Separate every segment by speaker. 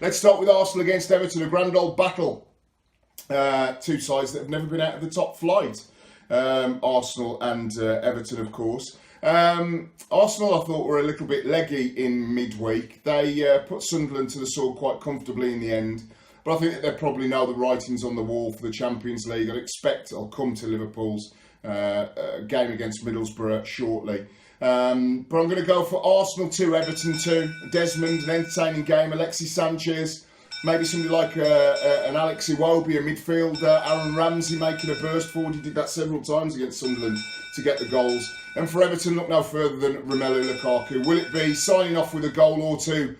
Speaker 1: Let's start with Arsenal against Everton, a grand old battle. Two sides that have never been out of the top flight. Arsenal and Everton, of course. Arsenal, I thought, were a little bit leggy in midweek. They put Sunderland to the sword quite comfortably in the end. But I think that they probably know the writing's on the wall for the Champions League. I'd expect it'll come to Liverpool's game against Middlesbrough shortly. But I'm going to go for Arsenal 2, Everton 2. Desmond, an entertaining game. Alexis Sanchez, maybe somebody like an Alex Iwobi, a midfielder. Aaron Ramsey making a burst forward. He did that several times against Sunderland to get the goals. And for Everton, look no further than Romelu Lukaku. Will it be signing off with a goal or two?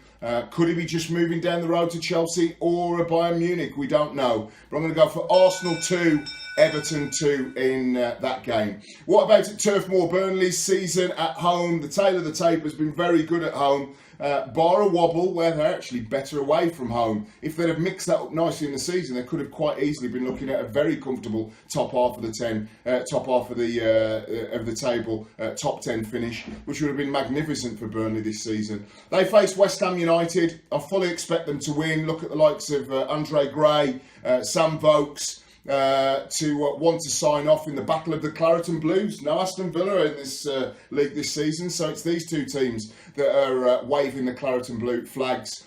Speaker 1: Could he be just moving down the road to Chelsea or Bayern Munich? We don't know. But I'm going to go for Arsenal 2, Everton 2 in that game. What about at Turf Moor? Burnley's season at home. The tail of the tape has been very good at home. Bar a wobble where they're actually better away from home. If they'd have mixed that up nicely in the season, they could have quite easily been looking at a very comfortable top half of the table, top 10 finish, which would have been magnificent for Burnley this season. They face West Ham United. I fully expect them to win. Look at the likes of Andre Gray, Sam Vokes, to want to sign off in the battle of the Claret and Blues. No Aston Villa in this league this season, so it's these two teams that are waving the Claret and Blue flags.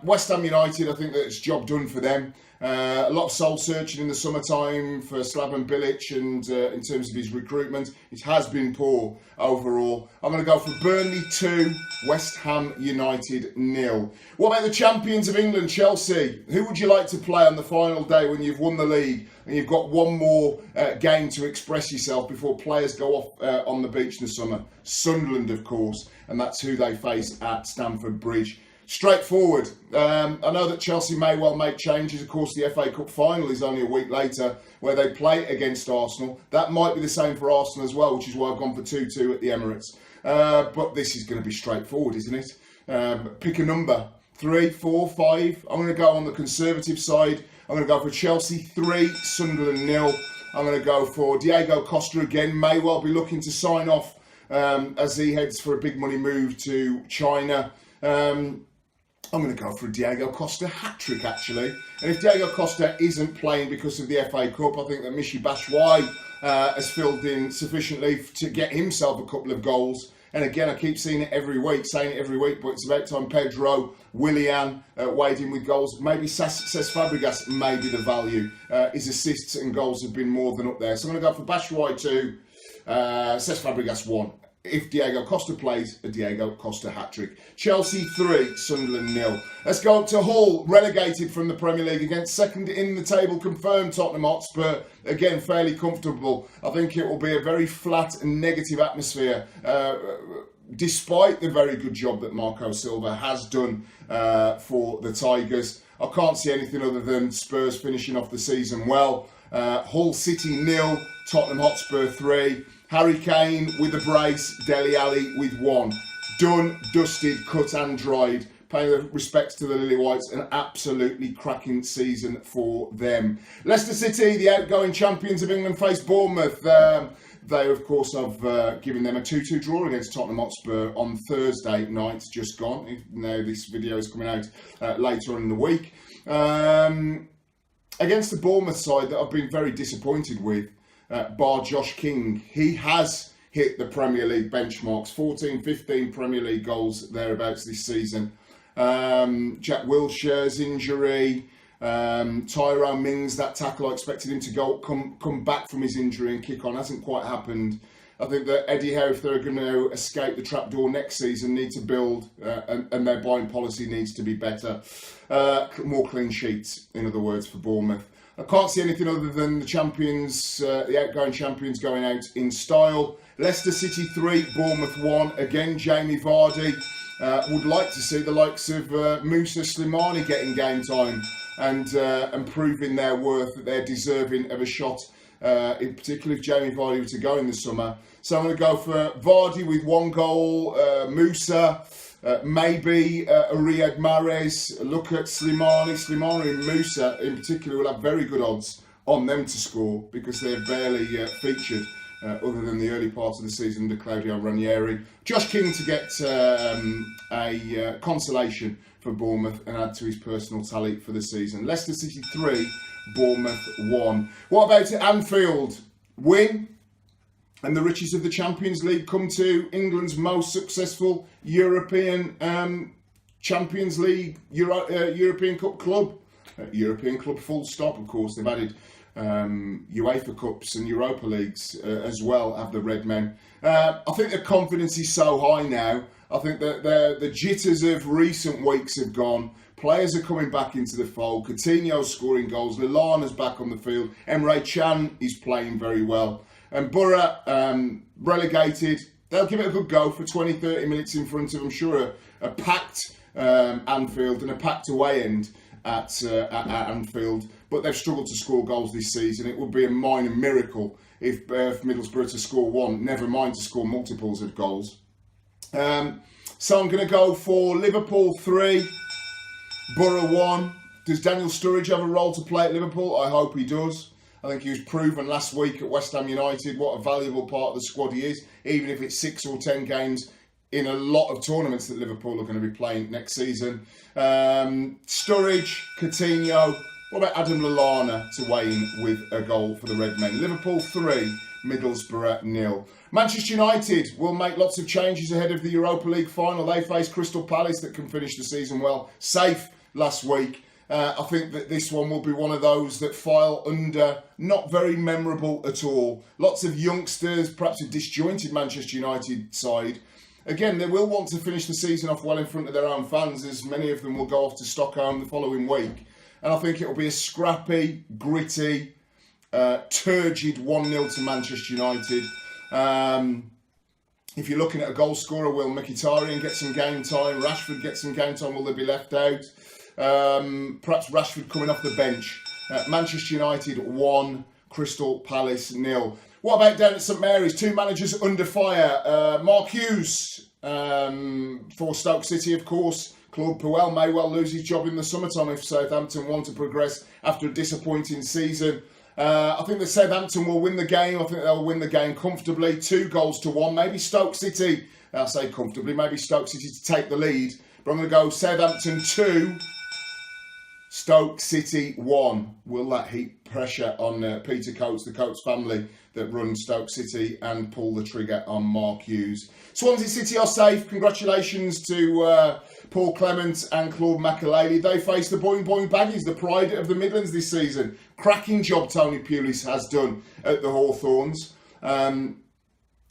Speaker 1: West Ham United, I think that it's job done for them. A lot of soul searching in the summertime for Slaven Bilic, and in terms of his recruitment, it has been poor overall. I'm going to go for Burnley 2, West Ham United 0. What about the champions of England, Chelsea? Who would you like to play on the final day when you've won the league and you've got one more game to express yourself before players go off on the beach in the summer? Sunderland, of course, and that's who they face at Stamford Bridge. Straightforward. I know that Chelsea may well make changes. Of course, the FA Cup final is only a week later, where they play against Arsenal. That might be the same for Arsenal as well, which is why I've gone for 2-2 at the Emirates. But this is going to be straightforward, isn't it? Pick a number. 3, 4, 5. I'm going to go on the conservative side. I'm going to go for Chelsea 3, Sunderland 0. I'm going to go for Diego Costa again. May well be looking to sign off as he heads for a big money move to China. I'm going to go for a Diego Costa hat-trick, actually. And if Diego Costa isn't playing because of the FA Cup, I think that Michy Batshuayi has filled in sufficiently to get himself a couple of goals. And again, I keep saying it every week, but it's about time Pedro, Willian weighed in with goals. Maybe Cesc Fabregas may be the value. His assists and goals have been more than up there. So I'm going to go for Batshuayi 2, Cesc Fabregas 1. If Diego Costa plays, a Diego Costa hat-trick. Chelsea 3, Sunderland 0. Let's go up to Hull, relegated from the Premier League against second in the table, confirmed Tottenham Hotspur. Again, fairly comfortable. I think it will be a very flat and negative atmosphere, despite the very good job that Marco Silva has done for the Tigers. I can't see anything other than Spurs finishing off the season well. Hull City 0, Tottenham Hotspur 3. Harry Kane with the brace, Dele Alli with 1. Done, dusted, cut and dried. Paying the respects to the Lily Whites, an absolutely cracking season for them. Leicester City, the outgoing champions of England, face Bournemouth. They, of course, have given them a 2-2 draw against Tottenham Hotspur on Thursday night, just gone. Now this video is coming out later on in the week. Against the Bournemouth side that I've been very disappointed with, bar Josh King. He has hit the Premier League benchmarks, 14, 15 Premier League goals thereabouts this season. Jack Wilshere's injury, Tyrone Mings, that tackle, I expected him to come back from his injury and kick on, hasn't quite happened. I think that Eddie Howe, if they're going to escape the trapdoor next season, need to build, and their buying policy needs to be better. More clean sheets, in other words, for Bournemouth. I can't see anything other than the champions, the outgoing champions, going out in style. Leicester City 3, Bournemouth 1. Again, Jamie Vardy. Would like to see the likes of Moussa Slimani getting game time and proving their worth, that they're deserving of a shot, in particular if Jamie Vardy were to go in the summer. So I'm going to go for Vardy with 1 goal, Moussa, maybe Riyad Mahrez. Look at Slimani. Slimani and Moussa in particular will have very good odds on them to score because they're barely featured other than the early part of the season under Claudio Ranieri. Josh King to get a consolation for Bournemouth and add to his personal tally for the season. Leicester City 3, Bournemouth 1. What about at Anfield? Win, and the riches of the Champions League come to England's most successful European Champions League European Cup club. European club full stop, of course. They've added UEFA Cups and Europa Leagues as well, have the Red Men. I think the confidence is so high now. I think that the jitters of recent weeks have gone. Players are coming back into the fold. Coutinho's scoring goals. Lallana's back on the field. Emre Can is playing very well. And Borough, relegated. They'll give it a good go for 20, 30 minutes in front of, I'm sure, a packed Anfield and a packed away end at Anfield. But they've struggled to score goals this season. It would be a minor miracle if Middlesbrough to score one, never mind to score multiples of goals. So I'm going to go for Liverpool 3, Borough 1. Does Daniel Sturridge have a role to play at Liverpool? I hope he does. I think he was proven last week at West Ham United what a valuable part of the squad he is, even if it's 6 or 10 games in a lot of tournaments that Liverpool are going to be playing next season. Sturridge, Coutinho. What about Adam Lallana to weigh in with a goal for the Red Men? Liverpool 3, Middlesbrough 0. Manchester United will make lots of changes ahead of the Europa League final. They face Crystal Palace that can finish the season well. Safe last week. I think that this one will be one of those that file under not very memorable at all. Lots of youngsters, perhaps a disjointed Manchester United side. Again, they will want to finish the season off well in front of their own fans, as many of them will go off to Stockholm the following week. And I think it will be a scrappy, gritty, turgid 1-0 to Manchester United. If you're looking at a goal scorer, will Mkhitaryan get some game time? Rashford get some game time? Will they be left out? Perhaps Rashford coming off the bench. Manchester United 1, Crystal Palace 0. What about down at St Mary's? 2 managers under fire. Mark Hughes for Stoke City, of course. Claude Puel may well lose his job in the summertime if Southampton want to progress after a disappointing season. I think that Southampton will win the game. I think they'll win the game comfortably. 2-1. Maybe Stoke City, I'll say comfortably, maybe Stoke City to take the lead. But I'm going to go Southampton 2, Stoke City 1. Will that heap pressure on Peter Coates, the Coates family that run Stoke City, and pull the trigger on Mark Hughes? Swansea City are safe. Congratulations to Paul Clement and Claude Makelele. They face the Boing Boing Baggies, the pride of the Midlands this season. Cracking job Tony Pulis has done at the Hawthorns.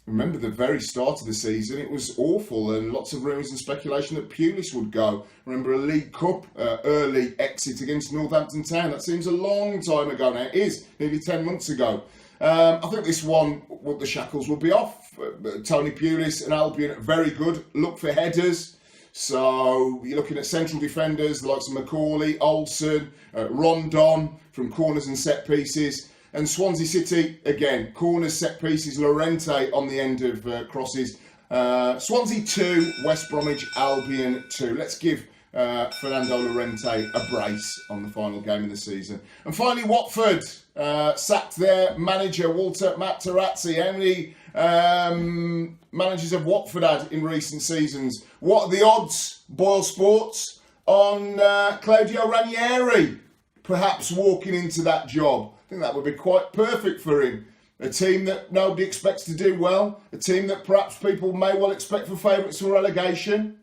Speaker 1: Remember the very start of the season, it was awful and lots of rumours and speculation that Pulis would go. Remember a League Cup early exit against Northampton Town. That seems a long time ago now. It is, nearly 10 months ago. I think this one, the shackles will be off. Tony Pulis and Albion, very good. Look for headers. So you're looking at central defenders, the likes of Macaulay, Olsen, Rondon from corners and set pieces. And Swansea City, again, corners, set pieces, Llorente on the end of crosses. Swansea 2, West Bromwich Albion 2. Let's give Fernando Llorente a brace on the final game of the season. And finally, Watford sacked their manager, Walter Materazzi. How many managers have Watford had in recent seasons? What are the odds, Boyle Sports, on Claudio Ranieri perhaps walking into that job? I think that would be quite perfect for him. A team that nobody expects to do well. A team that perhaps people may well expect for favourites for relegation.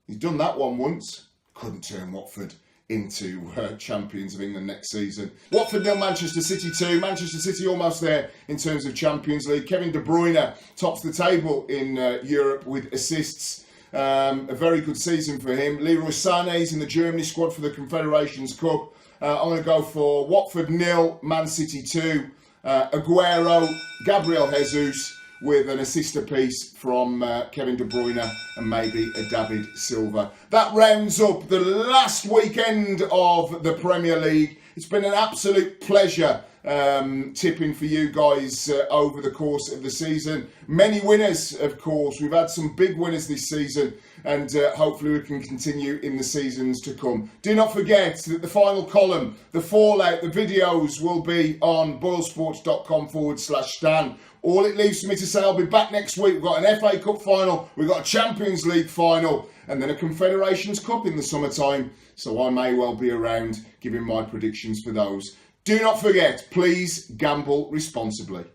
Speaker 1: He's done that one once. Couldn't turn Watford into champions of England next season. Watford 0, Manchester City 2. Manchester City almost there in terms of Champions League. Kevin De Bruyne tops the table in Europe with assists. A very good season for him. Leroy Sané's in the Germany squad for the Confederations Cup. I'm going to go for Watford 0, Man City 2. Aguero, Gabriel Jesus with an assist apiece from Kevin De Bruyne and maybe a David Silva. That rounds up the last weekend of the Premier League. It's been an absolute pleasure tipping for you guys over the course of the season. Many winners, of course. We've had some big winners this season, and hopefully we can continue in the seasons to come. Do not forget that the final column, the fallout, the videos will be on boylesports.com/Stan. All it leaves for me to say, I'll be back next week. We've got an FA Cup final, we've got a Champions League final, and then a Confederations Cup in the summertime. So I may well be around giving my predictions for those. Do not forget, please gamble responsibly.